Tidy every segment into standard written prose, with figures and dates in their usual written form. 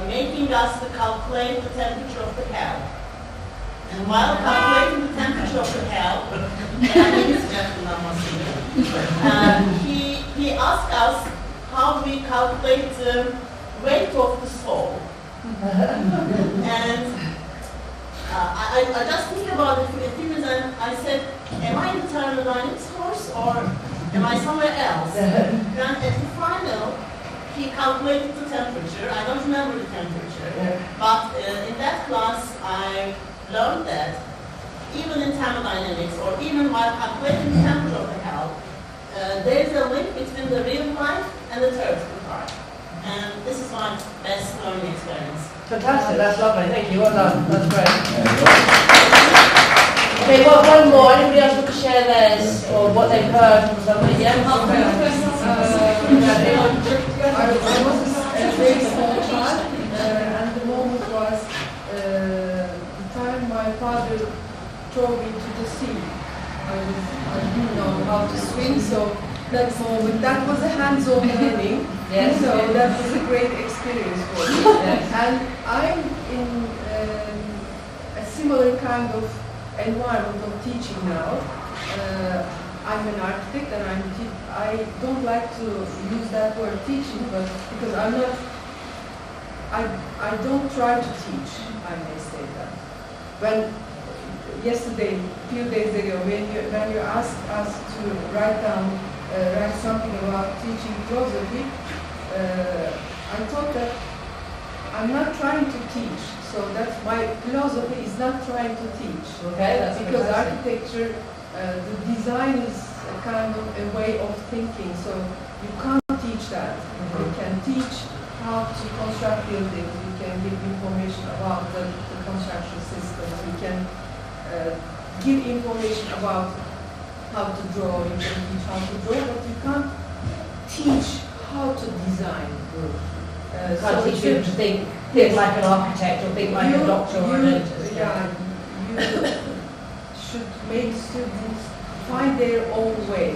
making us to calculate the temperature of the cow. And while calculating the temperature of the cow, he asked us how we calculate the weight of the soul. And I just think about it for a few minutes, and I said, am I in the thermodynamics course or am I somewhere else? Then at the final, he calculated the temperature. I don't remember the temperature, but in that class I learned that even in thermodynamics, or even while calculating the temperature of the cow, there is a link between the real life and the theoretical part. And this is my best learning experience. Fantastic, that's lovely, thank you, well done, that's great. Okay, well, one more, anybody else want to share theirs, or what they've heard from somebody? Yeah? I was a very small child, and the moment was the time my father threw me to the sea. I didn't know how to swim, so that moment, that was a hands-on learning. Yes. So that was a great experience for me. Yes. And I'm in a similar kind of environment of teaching now. I'm an architect, and I don't like to use that word teaching, but because I don't try to teach, I may say that. When yesterday, a few days ago, when you asked us to write something about teaching philosophy, I thought that I'm not trying to teach, so that my philosophy is not trying to teach. Okay, that's because fantastic. architecture, the design is a kind of a way of thinking, so you can't teach that. You can teach how to construct buildings, you can give information about the construction systems, you can give information about how to draw, you can teach how to draw, but you can't teach how to design. Can't teach people to think like an architect, or think like a doctor or a dentist. Yeah, you should make students find their own way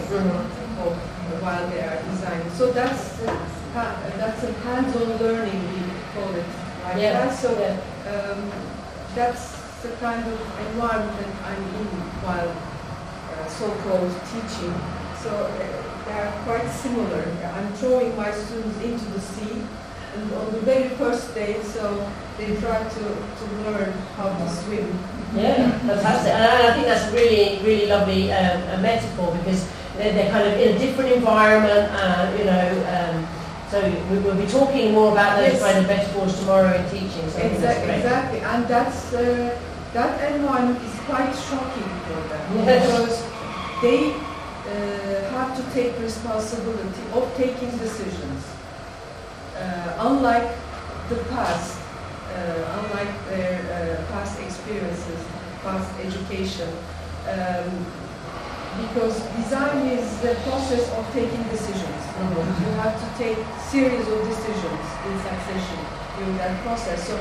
while they are designing. So that's a hands-on learning, we call it like that. So that's the kind of environment that I'm in while so-called teaching. So they are quite similar. I'm throwing my students into the sea, and on the very first day, so they try to learn how to swim. Yeah, fantastic. And I think that's really, really lovely a metaphor, because they're kind of in a different environment, so we'll be talking more about those kind of metaphors tomorrow in teaching. So Exactly, and that environment is quite shocking for them, because they have to take responsibility of taking decisions. Unlike the past, unlike their past experiences, past education, because design is the process of taking decisions. You have to take series of decisions in succession during that process. So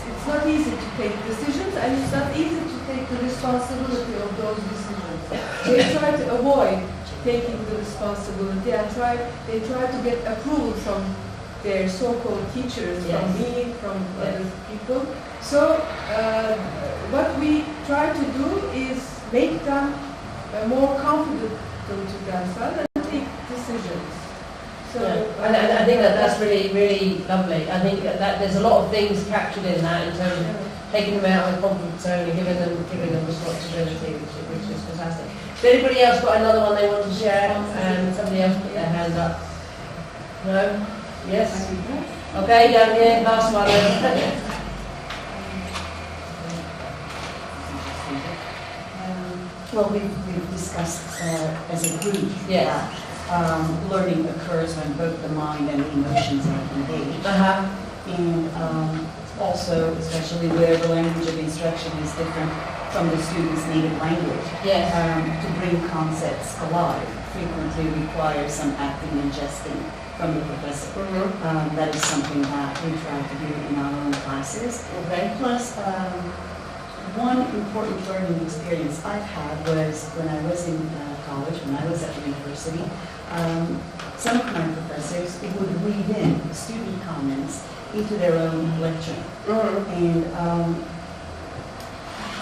it's not easy to take decisions, and it's not easy to take the responsibility of those decisions. They try to avoid taking the responsibility, and they try to get approval from their so-called teachers, from me, from other people. So what we try to do is make them more confident to themselves and take decisions. So, and I think that's really, really lovely. I think that there's a lot of things captured in that, in terms of taking them out of the comfort zone and giving them responsibility, which is fantastic. Has anybody else got another one they want to share? Somebody else put their hand up. No? Yes? Okay, down here, last one. Well, we've discussed as a group that learning occurs when both the mind and the emotions are engaged. And also, especially where the language of instruction is different from the student's native language, to bring concepts alive frequently requires some acting and gesting from the professor. That is something that we try to do in our own classes. Plus, one important learning experience I've had was when I was in college, when I was at university. Some of my professors would weave in student comments into their own lecture. And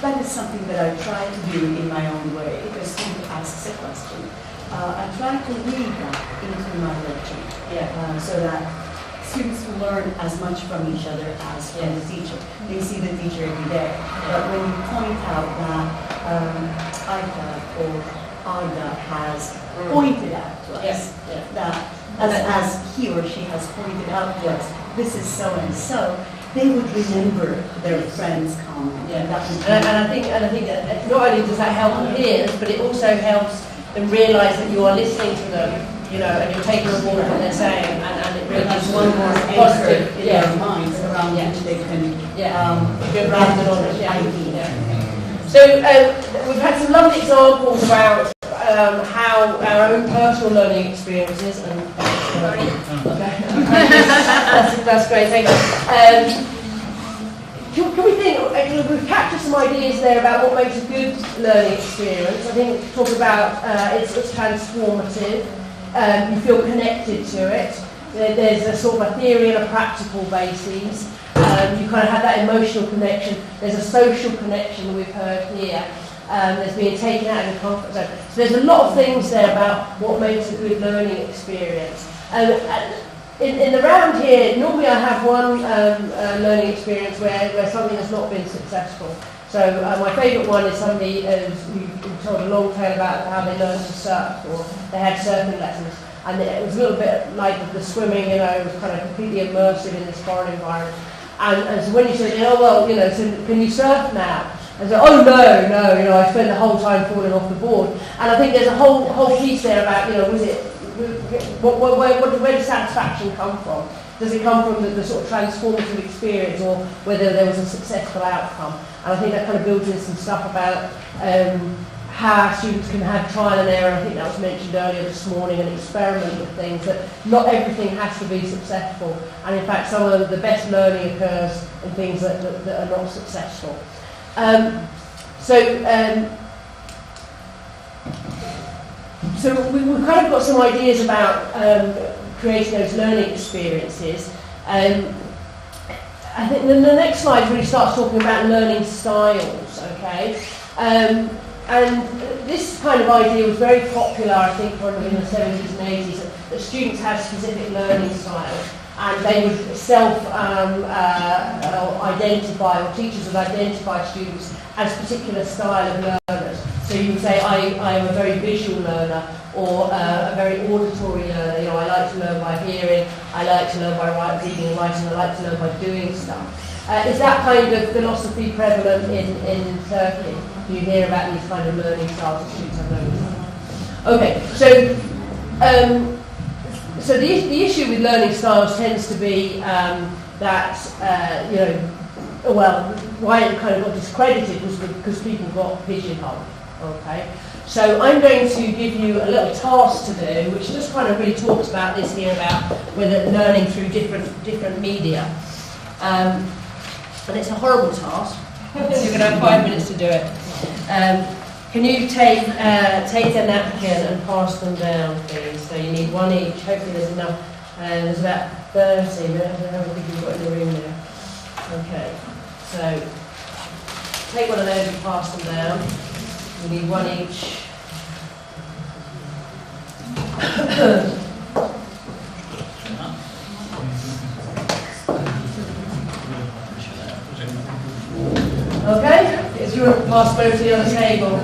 that is something that I try to do in my own way. If a student asks a question, I try to weave that into my lecture, so that students will learn as much from each other as from the teacher. They see the teacher every day. But when you point out that Aida or Aida has pointed out to us, that as he or she has pointed out to us, this is so and so, they would remember their friend's comment. And I think that not only does that help them hear, but it also helps them realise that you are listening to them, and you're taking on board what they're saying, and it really gives one more positive in their minds around which they can grounded on it. So we've had some lovely examples about how our own personal learning experiences and that's great, thank you. Can we think, we've captured some ideas there about what makes a good learning experience. I think we talk about it's transformative, you feel connected to it. There's a sort of a theory and a practical basis. You kind of have that emotional connection. There's a social connection that we've heard here. There's being taken out of the comfort zone. So there's a lot of things there about what makes a good learning experience. In the round here, normally I have one learning experience where something has not been successful. So my favourite one is somebody who told a long tale about how they learned to surf, or they had surfing lessons. And it was a little bit like the swimming, it was kind of completely immersive in this foreign environment. And so when you say, oh well, so can you surf now? And so, oh no, I spent the whole time falling off the board. And I think there's a whole piece there about, was it, where does satisfaction come from? Does it come from the sort of transformative experience, or whether there was a successful outcome? And I think that kind of builds in some stuff about how students can have trial and error. I think that was mentioned earlier this morning, and experiment with things, that not everything has to be successful. And in fact, some of the best learning occurs in things that are not successful. So we've kind of got some ideas about creating those learning experiences. I think the next slide really starts talking about learning styles, okay? And this kind of idea was very popular, I think, in the 70s and 80s, that students have specific learning styles, and they would self-identify, or teachers would identify students as a particular style of learners. So you would say, I am a very visual learner, or a very auditory learner. I like to learn by hearing, I like to learn by reading and writing, I like to learn by doing stuff. Is that kind of philosophy prevalent in Turkey? Do you hear about these kind of learning styles that students have learned? Okay, so the issue with learning styles tends to be that, why it kind of got discredited was because people got pigeonholed, okay? So I'm going to give you a little task to do, which just kind of really talks about this here, about whether learning through different media. And it's a horrible task, so you're going to have 5 minutes to do it. Can you take the napkin and pass them down, please? So you need one each. Hopefully there's enough. There's about 30. I don't know how many you've got in the room there. Okay. So take one of those and pass them down. You need one each. Okay, if you want to pass both to the other table.